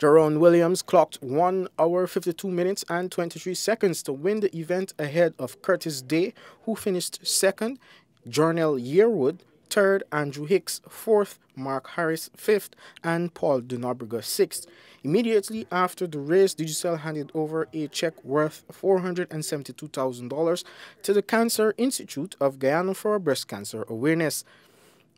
Jerome Williams clocked 1 hour 52 minutes and 23 seconds to win the event ahead of Curtis Day, who finished second, Jornell Yearwood third, Andrew Hicks fourth, Mark Harris fifth, and Paul Dunobriga sixth. Immediately after the race, Digicel handed over a check worth $472,000 to the Cancer Institute of Guyana for breast cancer awareness.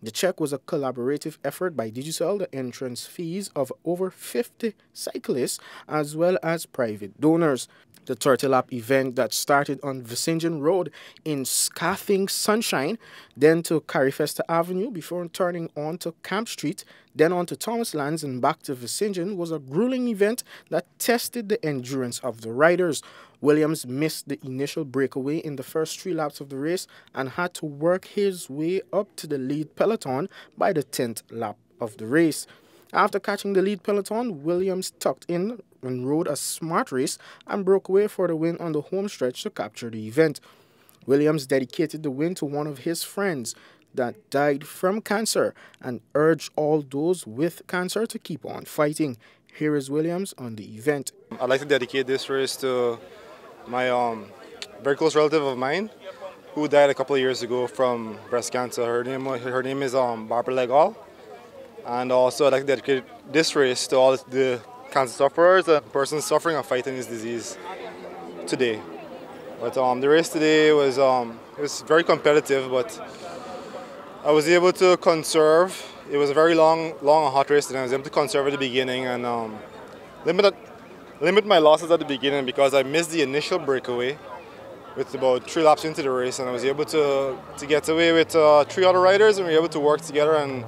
The check was a collaborative effort by Digicel, the entrance fees of over 50 cyclists, as well as private donors. The 30-lap event that started on Vicingen Road in scathing sunshine, then to Carifesta Avenue before turning on to Camp Street, then on to Thomas Lands and back to Vicingen, was a grueling event that tested the endurance of the riders. Williams missed the initial breakaway in the first 3 laps of the race and had to work his way up to the lead peloton by the 10th lap of the race. After catching the lead peloton, Williams tucked in and rode a smart race and broke away for the win on the home stretch to capture the event. Williams dedicated the win to one of his friends that died from cancer and urged all those with cancer to keep on fighting. Here is Williams on the event. I'd like to dedicate this race to my very close relative of mine who died a couple of years ago from breast cancer. Her name is Barbara Legal. And also I'd like to dedicate this race to all the cancer sufferers and persons suffering and fighting this disease today. But the race today was it was very competitive, but I was able to conserve. It was a very long and hot race, and I was able to conserve at the beginning and limit my losses at the beginning because I missed the initial breakaway with about 3 laps into the race, and I was able to get away with 3 other riders, and we were able to work together, and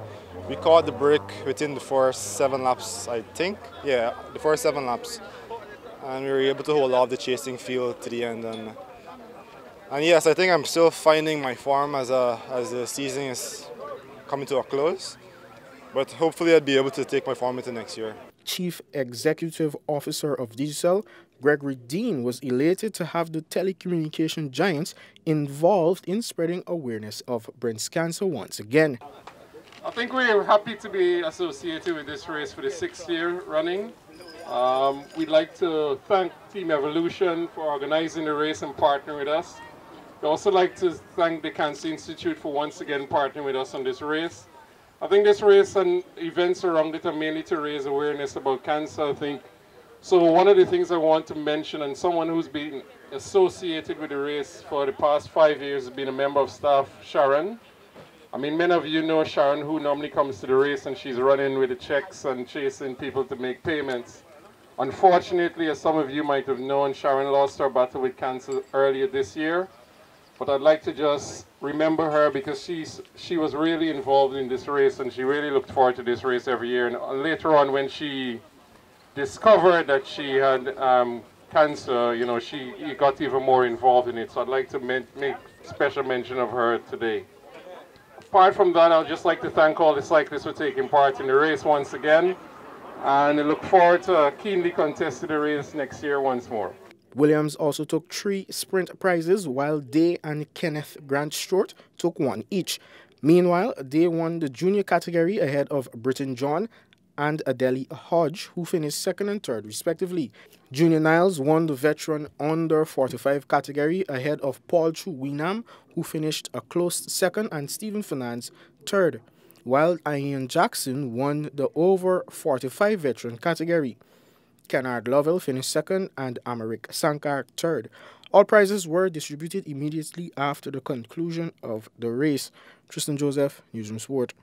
we caught the break within the first 7 laps, I think. Yeah, the first 7 laps. And we were able to hold off the chasing field to the end. And yes, I think I'm still finding my form as the season is coming to a close. But hopefully I'll be able to take my form into next year. Chief Executive Officer of Digicel, Gregory Dean, was elated to have the telecommunication giants involved in spreading awareness of breast cancer once again. I think we're happy to be associated with this race for the 6th year running. We'd like to thank Team Evolution for organizing the race and partnering with us. We'd also like to thank the Cancer Institute for once again partnering with us on this race. I think this race and events around it are mainly to raise awareness about cancer, I think. So one of the things I want to mention, and someone who's been associated with the race for the past 5 years has been a member of staff, Sharon. I mean, many of you know Sharon, who normally comes to the race and she's running with the checks and chasing people to make payments. Unfortunately, as some of you might have known, Sharon lost her battle with cancer earlier this year. But I'd like to just remember her because she was really involved in this race and she really looked forward to this race every year. And later on, when she discovered that she had cancer, you know, she got even more involved in it. So I'd like to make special mention of her today. Apart from that, I'd just like to thank all the cyclists for taking part in the race once again, and I look forward to a keenly contested race next year once more. Williams also took 3 sprint prizes, while Day and Kenneth Grant Stewart took 1 each. Meanwhile, Day won the junior category ahead of Britton John and Adele Hodge, who finished 2nd and 3rd respectively. Junior Niles won the veteran under 45 category ahead of Paul Chu Winam, who finished a close 2nd, and Stephen Fernandes 3rd, while Ian Jackson won the over 45 veteran category. Kennard Lovell finished 2nd and Americ Sankar 3rd. All prizes were distributed immediately after the conclusion of the race. Tristan Joseph, Newsroom Sport.